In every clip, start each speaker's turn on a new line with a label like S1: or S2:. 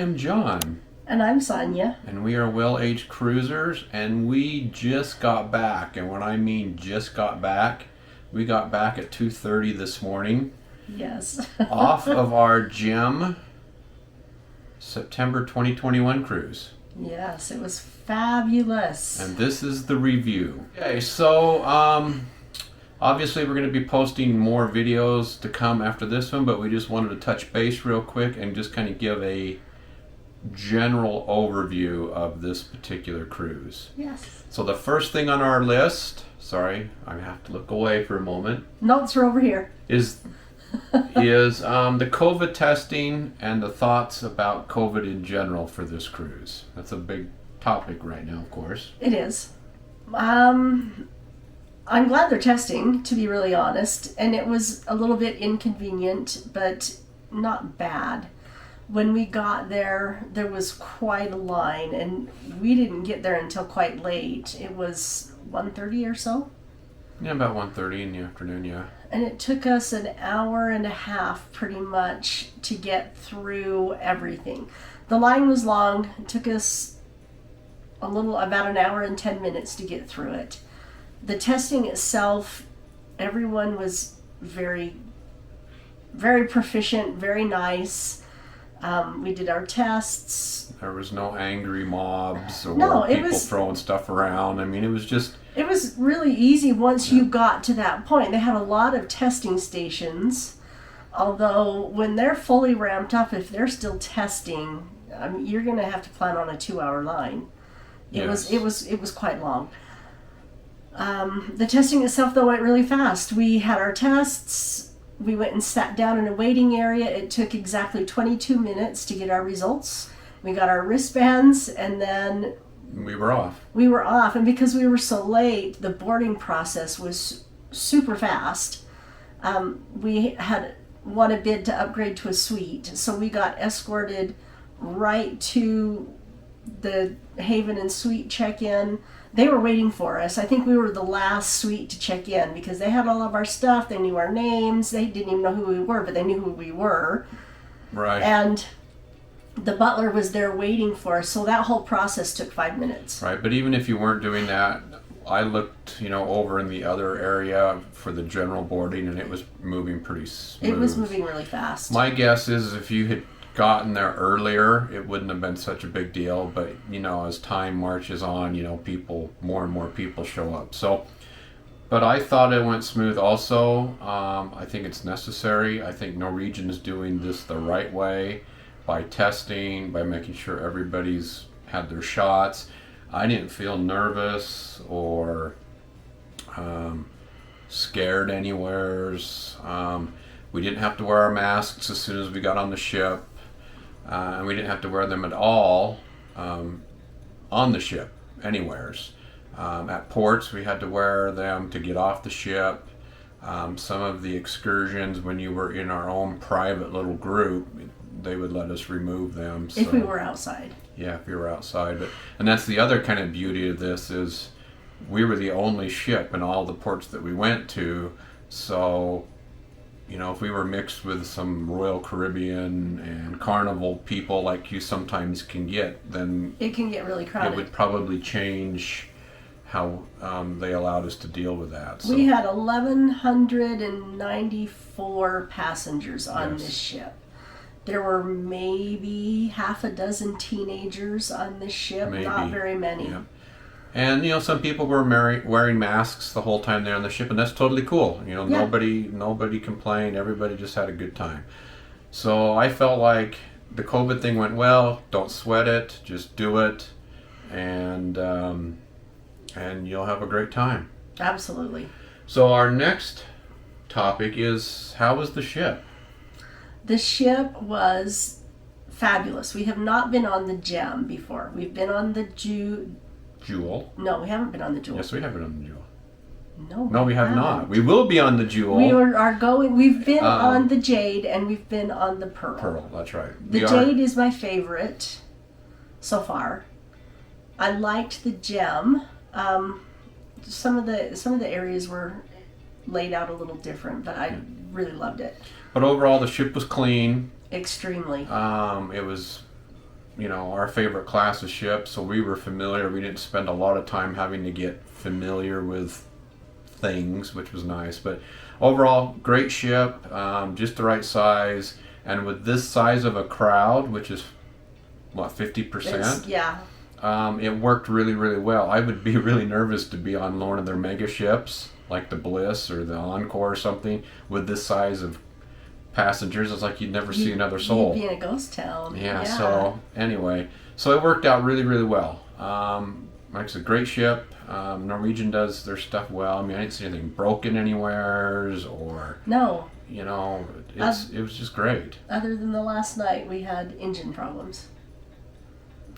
S1: am John.
S2: And I'm Sonia.
S1: And we are well-aged cruisers, and we just got back. And when I mean just got back, we got back at 2:30 this morning.
S2: Yes.
S1: Off of our Gem September 2021 cruise.
S2: Yes, it was fabulous.
S1: And this is the review. Okay, so obviously we're going to be posting more videos to come after this one, but we just wanted to touch base real quick and just kind of give a general overview of this particular cruise.
S2: Yes.
S1: So the first thing on our list, sorry, I have to look away for a moment.
S2: Notes are over here.
S1: Is the COVID testing and the thoughts about COVID in general for this cruise. That's a big topic right now, of course.
S2: It is. I'm glad they're testing, to be really honest, and it was a little bit inconvenient, but not bad. When we got there, there was quite a line, and we didn't get there until quite late. It was 1:30 or so.
S1: Yeah, about 1:30 in the afternoon, yeah.
S2: And it took us an hour and a half pretty much to get through everything. The line was long. It took us about an hour and 10 minutes to get through it. The testing itself, everyone was very, very proficient, very nice. We did our tests.
S1: There was no angry mobs or people throwing stuff around. I mean, it was just...
S2: It was really easy once you got to that point. They had a lot of testing stations, although when they're fully ramped up, if they're still testing, you're going to have to plan on a 2-hour line. It was quite long. The testing itself, though, went really fast. We had our tests. We went and sat down in a waiting area. It took exactly 22 minutes to get our results. We got our wristbands, and then
S1: we were off.
S2: And because we were so late, the boarding process was super fast. We had won a bid to upgrade to a suite, so we got escorted right to the Haven and Suite check-in. They were waiting for us. I think we were the last suite to check in because they had all of our stuff. They knew our names. They didn't even know who we were, but they knew who we were.
S1: Right.
S2: And the butler was there waiting for us, so that whole process took 5 minutes.
S1: Right, but even if you weren't doing that, I looked, over in the other area for the general boarding, and it was moving pretty smooth.
S2: It was moving really fast.
S1: My guess is if you had gotten there earlier, it wouldn't have been such a big deal, but, as time marches on, more and more people show up. So, but I thought it went smooth also. I think it's necessary. I think Norwegian is doing this the right way. By testing, by making sure everybody's had their shots. I didn't feel nervous or scared anywheres. We didn't have to wear our masks as soon as we got on the ship, and we didn't have to wear them at all on the ship, anywheres. At ports, we had to wear them to get off the ship. Some of the excursions, when you were in our own private little group, they would let us remove them. So,
S2: if we were outside.
S1: Yeah, if we were outside. And that's the other kind of beauty of this is we were the only ship in all the ports that we went to. So, if we were mixed with some Royal Caribbean and Carnival people like you sometimes can get, then
S2: it can get really crowded.
S1: It would probably change how they allowed us to deal with that. So.
S2: We had 1,194 passengers on this ship. There were maybe half a dozen teenagers on this ship, not very many.
S1: Yeah. And, some people were wearing masks the whole time they're on the ship, and that's totally cool. Nobody complained. Everybody just had a good time. So I felt like the COVID thing went well. Don't sweat it. Just do it. And you'll have a great time.
S2: Absolutely.
S1: So our next topic is, how was the ship?
S2: The ship was fabulous. We have not been on the Gem before. We've been on the
S1: Jewel.
S2: No, we haven't been on the Jewel.
S1: Yes, we have been on the Jewel.
S2: No,
S1: we have not. We will be on the Jewel.
S2: We've been on the Jade, and we've been on the Pearl.
S1: Pearl, that's right.
S2: The Jade is my favorite so far. I liked the Gem. Some of the areas were laid out a little different, but I really loved it.
S1: But overall, the ship was clean.
S2: Extremely.
S1: It was our favorite class of ship, so we were familiar. We didn't spend a lot of time having to get familiar with things, which was nice. But overall, great ship, just the right size. And with this size of a crowd, which is what, 50%?
S2: Yeah.
S1: It worked really, really well. I would be really nervous to be on one of their mega ships, like the Bliss or the Encore or something, with this size of passengers. It's like you'd never see another soul.
S2: You'd be in a ghost town.
S1: Yeah. So anyway, so it worked out really, really well. Like I said, great ship. Norwegian does their stuff well. I mean, I didn't see anything broken anywheres or
S2: No.
S1: it was just great.
S2: Other than the last night, we had engine problems.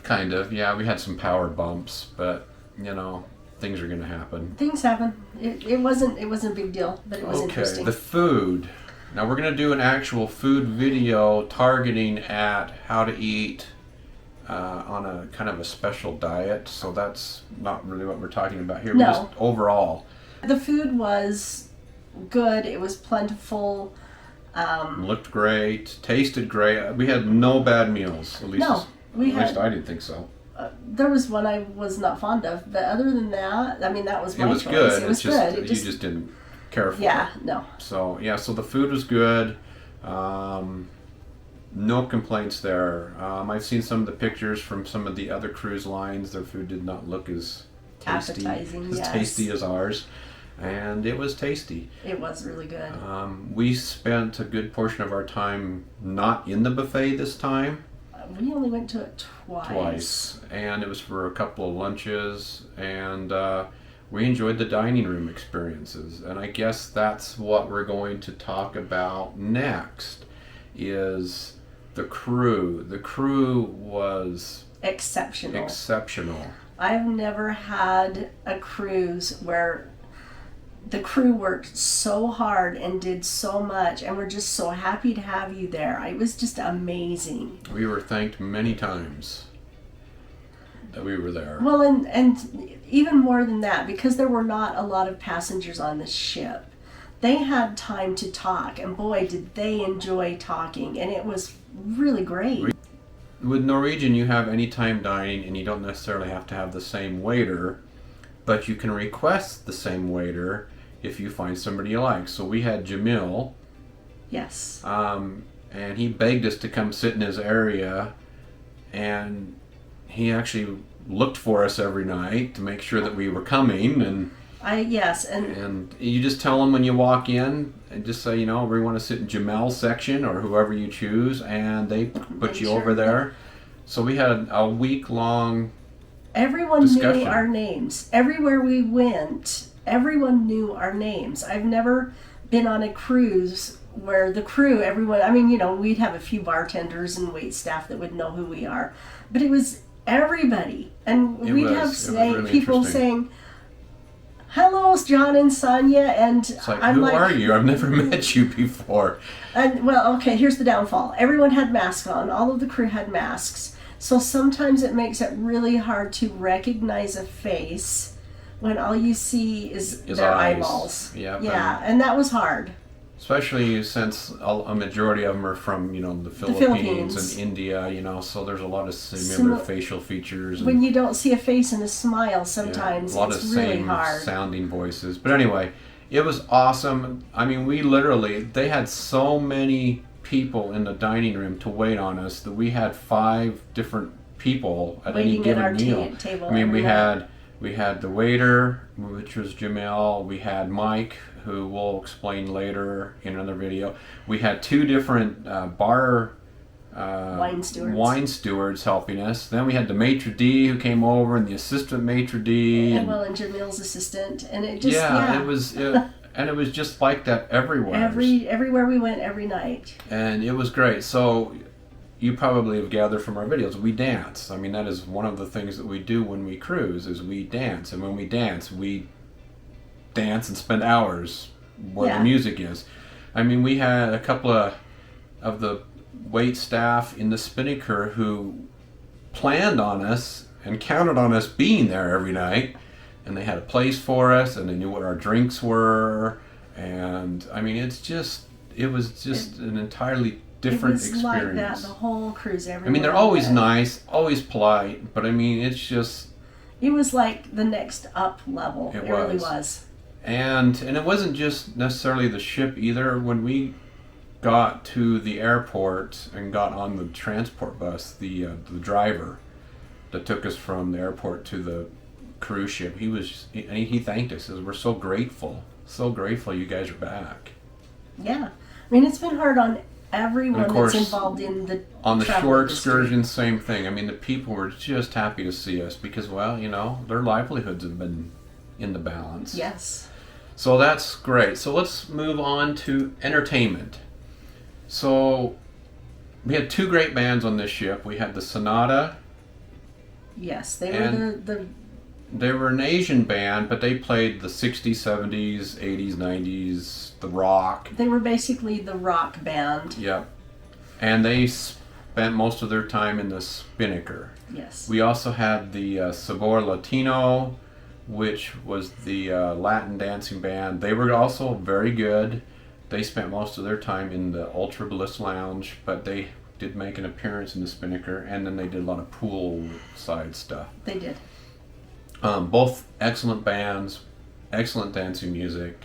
S1: Kind of, yeah. We had some power bumps, but things are going to happen.
S2: Things happen. It wasn't a big deal, but it was interesting.
S1: The food. Now we're going to do an actual food video targeting at how to eat on a kind of a special diet. So that's not really what we're talking about here.
S2: No.
S1: But just overall.
S2: The food was good. It was plentiful.
S1: Looked great. Tasted great. We had no bad meals. At least,
S2: at least
S1: I didn't think so.
S2: There was one I was not fond of, but other than that, I mean, that was my choice.
S1: Good.
S2: It was good.
S1: You just didn't care for it.
S2: Yeah, no.
S1: So the food was good. No complaints there. I've seen some of the pictures from some of the other cruise lines. Their food did not look as tasty as ours, and it was tasty.
S2: It was really good.
S1: We spent a good portion of our time not in the buffet this time.
S2: We only went to it twice.
S1: And it was for a couple of lunches, and we enjoyed the dining room experiences. And I guess that's what we're going to talk about next, is the crew. The crew was exceptional.
S2: I've never had a cruise where the crew worked so hard and did so much, and we're just so happy to have you there. It was just amazing.
S1: We were thanked many times that we were there.
S2: Well, and even more than that, because there were not a lot of passengers on this ship, they had time to talk, and boy, did they enjoy talking, and it was really great.
S1: With Norwegian, you have anytime dining, and you don't necessarily have to have the same waiter, but you can request the same waiter if you find somebody you like. So we had Jamil.
S2: Yes.
S1: And he begged us to come sit in his area, and he actually looked for us every night to make sure that we were coming. And you just tell him when you walk in, and just say, we want to sit in Jamel's section or whoever you choose, and they put you over there. So we had a week-long
S2: Everyone
S1: discussion.
S2: Knew our names. Everywhere we went, everyone knew our names. I've never been on a cruise where the crew, we'd have a few bartenders and wait staff that would know who we are, but it was everybody. And we'd have really people saying, "Hello, John and Sonia," and
S1: it's like, who are you? I've never met you before.
S2: And well, okay, here's the downfall. Everyone had masks on. All of the crew had masks. So sometimes it makes it really hard to recognize a face when all you see is their eyeballs.
S1: Yep.
S2: Yeah, and that was hard.
S1: Especially since a majority of them are from, the Philippines and India, so there's a lot of similar facial features.
S2: When you don't see a face and a smile, sometimes
S1: a lot
S2: it's
S1: of
S2: really
S1: same
S2: hard.
S1: Sounding voices. But anyway, it was awesome. I mean, they had so many people in the dining room to wait on us that we had 5 different people at any given meal.
S2: Table.
S1: I mean, we had the waiter, which was Jamel. We had Mike, who we'll explain later in another video. We had 2 different wine stewards helping us. Then we had the maitre d' who came over, and the assistant maitre d',
S2: and Jamil's assistant, and it just
S1: it was just like that everywhere.
S2: Everywhere we went, every night.
S1: And it was great. So you probably have gathered from our videos, we dance. I mean, that is one of the things that we do when we cruise, is we dance. And when we dance and spend hours where the music is. I mean, we had a couple of the wait staff in the Spinnaker who planned on us and counted on us being there every night, and they had a place for us, and they knew what our drinks were, and I mean, it was just an entirely different
S2: it was
S1: experience.
S2: like that the whole cruise.
S1: I mean, they're always nice, always polite, but I mean, it's just...
S2: It was like the next up level. It really was.
S1: And it wasn't just necessarily the ship either. When we got to the airport and got on the transport bus, the driver that took us from the airport to the cruise ship, he thanked us. He says, "We're so grateful you guys are back."
S2: Yeah, I mean, it's been hard on everyone that's involved in the
S1: on the
S2: travel
S1: shore
S2: industry.
S1: excursion. Same thing. I mean, the people were just happy to see us because, well, you know, their livelihoods have been in the balance.
S2: Yes.
S1: So that's great. So let's move on to entertainment. So we had two great bands on this ship. We had the Sonata.
S2: Yes, they were
S1: They were an Asian band, but they played the 60s, 70s, 80s, 90s, the rock.
S2: They were basically the rock band.
S1: Yep. And they spent most of their time in the Spinnaker.
S2: Yes.
S1: We also had the Sabor Latino, which was the Latin dancing band. They were also very good. They spent most of their time in the Ultra Bliss Lounge, but they did make an appearance in the Spinnaker, and then they did a lot of pool side stuff.
S2: They did.
S1: Both excellent bands, excellent dancing music.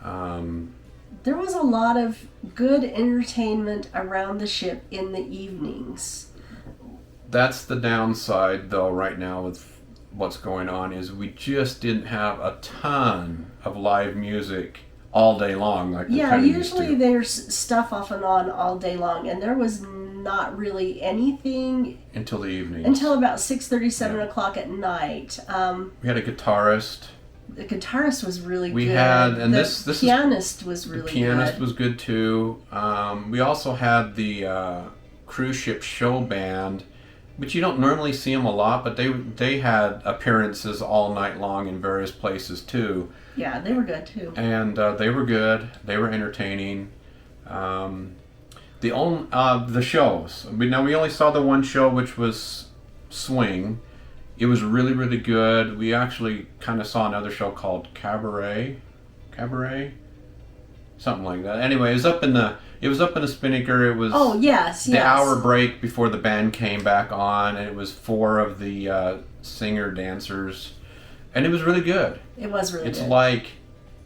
S2: There was a lot of good entertainment around the ship in the evenings.
S1: That's the downside, though, right now with what's going on, is we just didn't have a ton of live music all day long like we kind of used to.
S2: Usually there's stuff off and on all day long, and there was not really anything
S1: until the evening.
S2: Until about 6:30, 7 o'clock at night.
S1: We had a guitarist.
S2: The guitarist was really good.
S1: We had, and
S2: the
S1: this
S2: pianist was really good.
S1: The pianist was good too. We also had the cruise ship show band, which you don't normally see them a lot, but they had appearances all night long in various places too.
S2: Yeah, they were good too.
S1: And they were good. They were entertaining. The shows. We only saw the one show, which was Swing. It was really, really good. We actually kind of saw another show called Cabaret, something like that. Anyway, it was up in the Spinnaker. It was the hour break before the band came back on, and it was 4 of the singer dancers, and it was really good.
S2: It was really good.
S1: It's like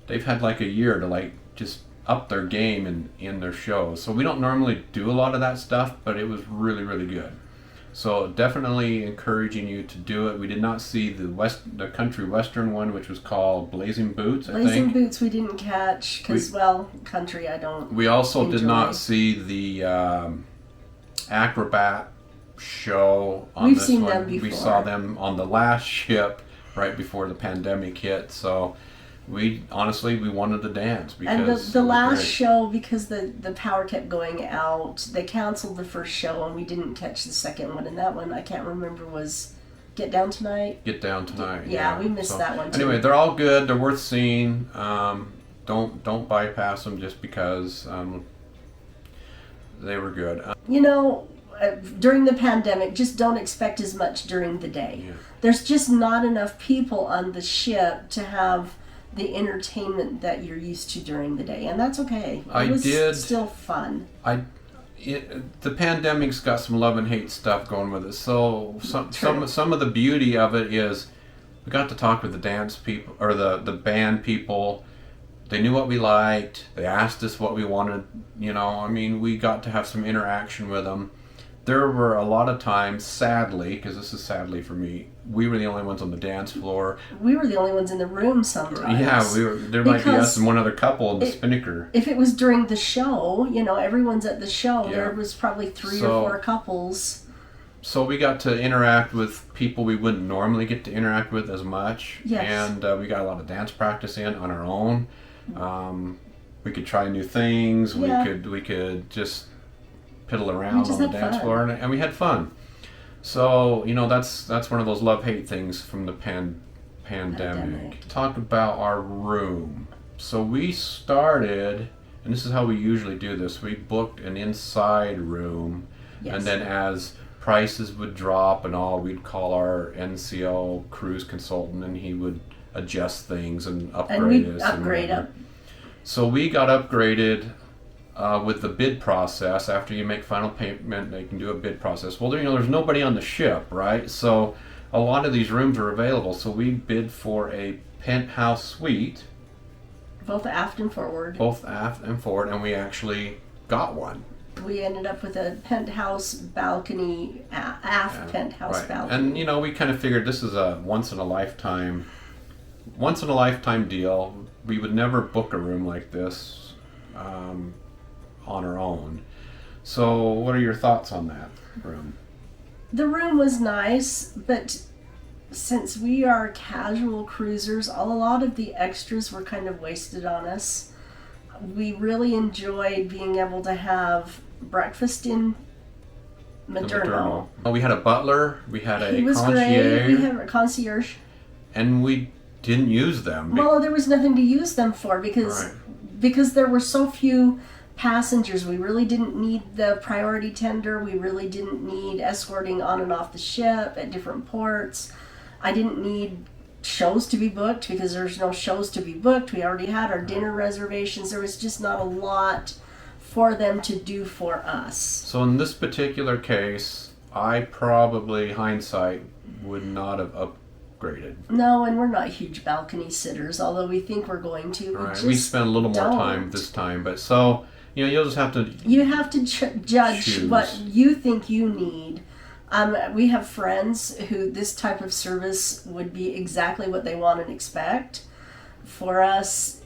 S1: they've had like a year to like just up their game in their shows. So we don't normally do a lot of that stuff, but it was really, really good. So definitely encouraging you to do it. We did not see the country western one, which was called Blazing Boots, I think.
S2: Blazing Boots we didn't catch because, country I don't
S1: We also
S2: enjoy.
S1: did not see the acrobat show on
S2: We've
S1: this
S2: seen
S1: one.
S2: them before.
S1: We saw them on the last ship right before the pandemic hit. So we wanted to dance because
S2: and the last show, because the power kept going out, they canceled the first show and we didn't catch the second one, and that one I can't remember was Get Down Tonight.
S1: Yeah,
S2: we missed that one too.
S1: Anyway, they're all good. They're worth seeing. Don't bypass them just because they were good.
S2: During the pandemic, just don't expect as much during the day.
S1: Yeah.
S2: There's just not enough people on the ship to have the entertainment that you're used to during the day, and that's okay. It was still fun.
S1: The pandemic's got some love and hate stuff going with it. So some of the beauty of it is we got to talk with the dance people or the band people. They knew what we liked. They asked us what we wanted. We got to have some interaction with them. There were a lot of times, sadly, because this is sadly for me, we were the only ones on the dance floor.
S2: We were the only ones in the room sometimes.
S1: Yeah, we were. There might be us and one other couple in the Spinnaker.
S2: If it was during the show, everyone's at the show. Yeah. There was probably 3 or 4 couples.
S1: So we got to interact with people we wouldn't normally get to interact with as much.
S2: Yes.
S1: And we got a lot of dance practice in on our own. We could try new things.
S2: Yeah.
S1: We could just piddle around on the dance floor, and we had fun. So that's one of those love-hate things from the pandemic. Talk about our room. So we started, and this is how we usually do this. We booked an inside room, and then as prices would drop and all, we'd call our NCL cruise consultant, and he would adjust things and upgrade us.
S2: Upgrade up.
S1: So we got upgraded with the bid process. After you make final payment, they can do a bid process. Well, there's nobody on the ship, right? So a lot of these rooms are available. So we bid for a penthouse suite,
S2: both aft and forward.
S1: both aft and forward, and we actually got one.
S2: We ended up with a penthouse balcony, aft penthouse
S1: Right.
S2: balcony.
S1: And we kind of figured this is a once in a lifetime deal. We would never book a room like this on our own. So what are your thoughts on that room?
S2: The room was nice, but since we are casual cruisers, a lot of the extras were kind of wasted on us. We really enjoyed being able to have breakfast in Materno.
S1: Oh, we had a butler, we had a
S2: He was
S1: concierge,
S2: great. We had a concierge.
S1: and we didn't use them.
S2: Well, there was nothing to use them for because there were so few passengers. We really didn't need the priority tender. We really didn't need escorting on and off the ship at different ports. I didn't need shows to be booked because there's no shows to be booked. We already had our dinner reservations. There was just not a lot for them to do for us.
S1: So in this particular case, I probably, hindsight, would not have upgraded.
S2: No, and we're not huge balcony sitters, although we think we're going to.
S1: We spent a little more time this time, but so you'll just have to.
S2: You have to judge
S1: choose
S2: what you think you need. We have friends who this type of service would be exactly what they want and expect. For us,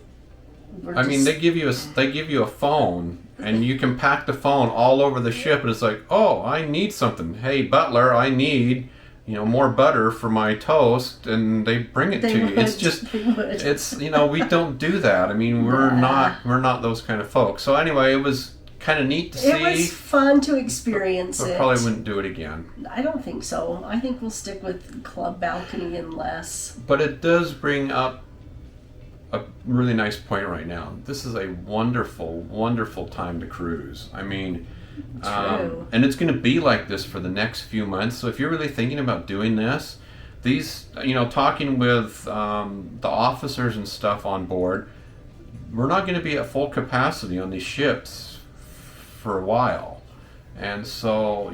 S1: they give you a phone, and you can pack the phone all over the ship, and it's like, oh, I need something. Hey, butler, I need more butter for my toast, and they bring it to you. It's just, it's we don't do that. I mean, we're not those kind of folks. So anyway, it was kind of neat to see.
S2: It was fun to experience
S1: but
S2: it.
S1: Probably wouldn't do it again.
S2: I don't think so. I think we'll stick with club balcony and less.
S1: But it does bring up a really nice point right now. This is a wonderful, wonderful time to cruise. I mean,
S2: True.
S1: And it's going to be like this for the next few months. So if you're really thinking about doing this, talking with the officers and stuff on board, we're not going to be at full capacity on these ships for a while. And so,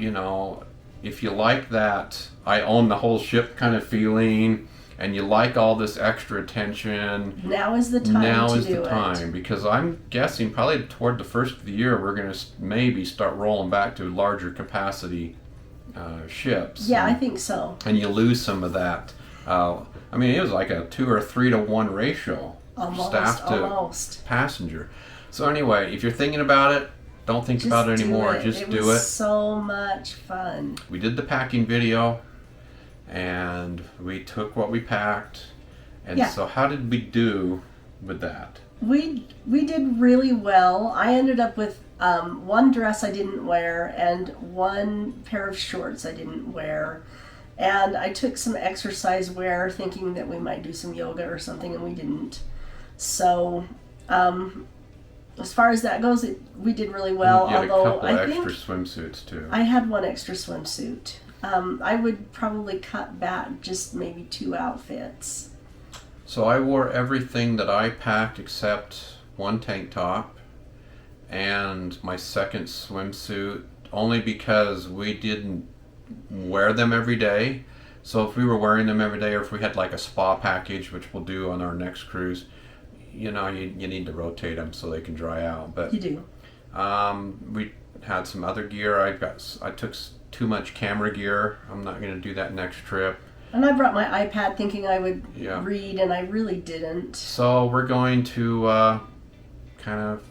S1: if you like that I own the whole ship kind of feeling, and you like all this extra attention,
S2: now is the time to do it.
S1: Because I'm guessing probably toward the first of the year we're going to maybe start rolling back to larger capacity ships.
S2: Yeah, I think so.
S1: And you lose some of that. It was like a 2 or 3 to 1 ratio, staff to passenger. So anyway, if you're thinking about it, don't think about it anymore. Just do it.
S2: It was so much fun.
S1: We did the packing video, and we took what we packed. And so how did we do with that?
S2: We did really well. I ended up with one dress I didn't wear and one pair of shorts I didn't wear. And I took some exercise wear thinking that we might do some yoga or something, and we didn't. So as far as that goes, we did really well.
S1: You had
S2: although
S1: a couple
S2: I
S1: extra
S2: think
S1: swimsuits too.
S2: I had one extra swimsuit. I would probably cut back just maybe 2 outfits.
S1: So I wore everything that I packed except one tank top and my second swimsuit, only because we didn't wear them every day. So if we were wearing them every day, or if we had like a spa package, which we'll do on our next cruise, you need to rotate them so they can dry out. But
S2: you do.
S1: We had some other gear. I took too much camera gear. I'm not going to do that next trip.
S2: And I brought my iPad thinking I would read, and I really didn't.
S1: So we're going to kind of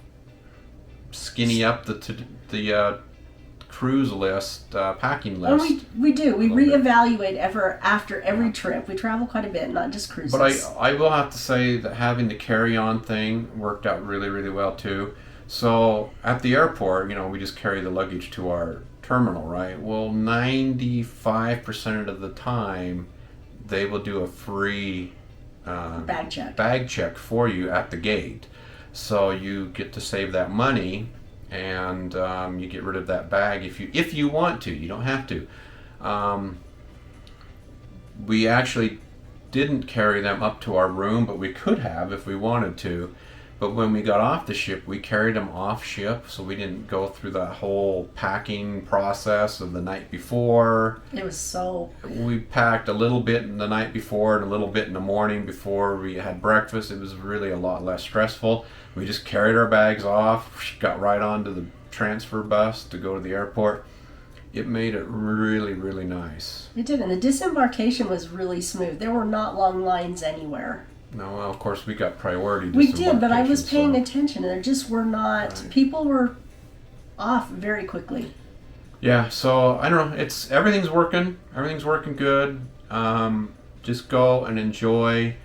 S1: skinny up the cruise list, packing list.
S2: Oh, we do. We reevaluate after every trip. We travel quite a bit, not just cruises.
S1: But I will have to say that having the carry-on thing worked out really, really well too. So at the airport, we just carry the luggage to our terminal, right? Well, 95% of the time, they will do a free bag check for you at the gate. So you get to save that money, and you get rid of that bag if you want to. You don't have to. We actually didn't carry them up to our room, but we could have if we wanted to. But when we got off the ship, we carried them off ship, so we didn't go through that whole packing process of the night before.
S2: It was so...
S1: We packed a little bit the night before and a little bit in the morning before we had breakfast. It was really a lot less stressful. We just carried our bags off, got right onto the transfer bus to go to the airport. It made it really, really nice.
S2: It did, and the disembarkation was really smooth. There were not long lines anywhere.
S1: No, well, of course, we got priority.
S2: We did, but I was paying
S1: so.
S2: attention, and there just were not...
S1: Right.
S2: People were off very quickly.
S1: Yeah, so I don't know. Everything's working. Everything's working good. Just go and enjoy.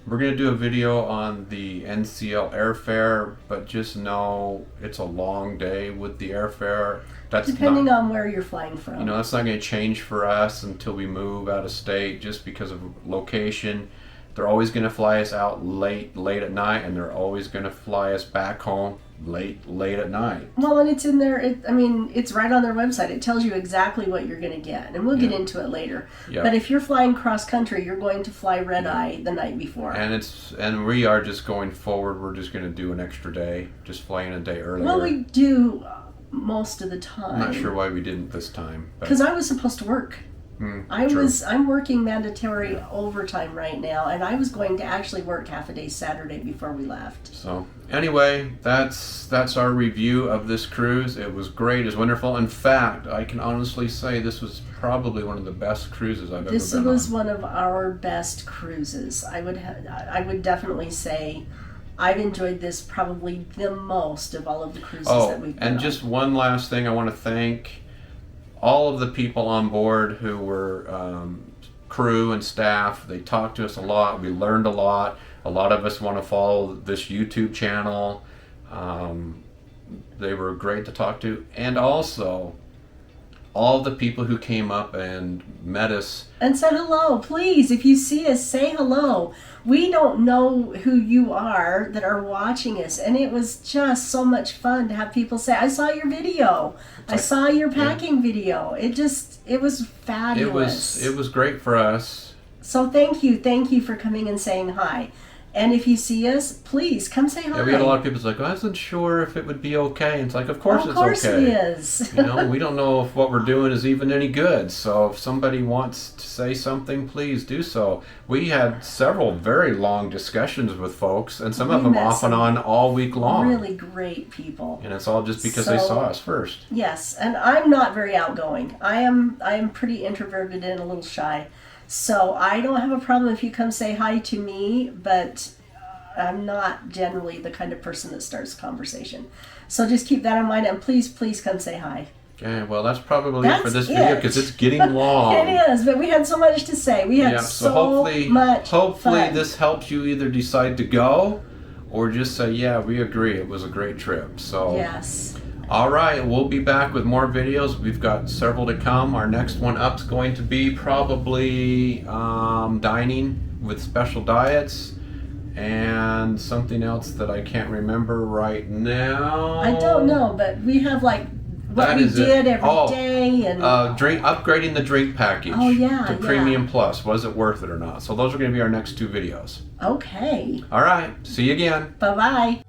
S1: We're gonna do a video on the NCL airfare, but just know it's a long day with the airfare. That's
S2: Depending on where you're flying from.
S1: That's not going to change for us until we move out of state, just because of location. They're always going to fly us out late at night, and they're always going to fly us back home late at night.
S2: Well, and it's in there. It's right on their website. It tells you exactly what you're going to get, and we'll get into it later.
S1: Yeah.
S2: But if you're flying cross country, you're going to fly red eye the night before.
S1: And we are just going forward. We're just going to do an extra day, just flying a day earlier.
S2: Well, we do most of the time.
S1: I'm not sure why we didn't this time.
S2: Because I was supposed to work.
S1: True.
S2: I'm working mandatory overtime right now, and I was going to actually work half a day Saturday before we left.
S1: So anyway, that's our review of this cruise. It was great. It was wonderful. In fact, I can honestly say this was probably one of the best cruises I've ever been on.
S2: This was one of our best cruises. I would definitely say I've enjoyed this probably the most of all of the cruises that we've been on.
S1: And just one last thing, I want to thank all of the people on board who were crew and staff. They talked to us a lot. We learned a lot. A lot of us want to follow this YouTube channel. They were great to talk to. And also, all the people who came up and met us.
S2: And said hello. Please, if you see us, say hello. We don't know who you are that are watching us. And it was just so much fun to have people say, I saw your video. I saw your packing video. It was fabulous.
S1: It was great for us.
S2: So thank you for coming and saying hi. And if you see us, please come say hi.
S1: Yeah, we had a lot of people like, I wasn't sure if it would be okay. And it's like, of course it's okay.
S2: Of course it is.
S1: We don't know if what we're doing is even any good. So if somebody wants to say something, please do so. We had several very long discussions with folks, and some of them off and on all week long.
S2: Really great people.
S1: And it's all just because they saw us first.
S2: Yes, and I'm not very outgoing. I am pretty introverted and a little shy. So I don't have a problem if you come say hi to me, but I'm not generally the kind of person that starts conversation. So just keep that in mind, and please come say hi.
S1: Okay, well, that's probably it for this video, because it's getting long.
S2: It is, but we had so much to say. We had so much fun.
S1: This helps you either decide to go or just say, yeah, we agree, it was a great trip. So
S2: yes.
S1: All right, we'll be back with more videos. We've got several to come. Our next one up's going to be probably dining with special diets, and something else that I can't remember right now.
S2: I don't know, but we have what we did every day, and
S1: upgrading the drink package to Premium Plus. Was it worth it or not? So those are going to be our next two videos.
S2: Okay.
S1: All right, see you again.
S2: Bye-bye.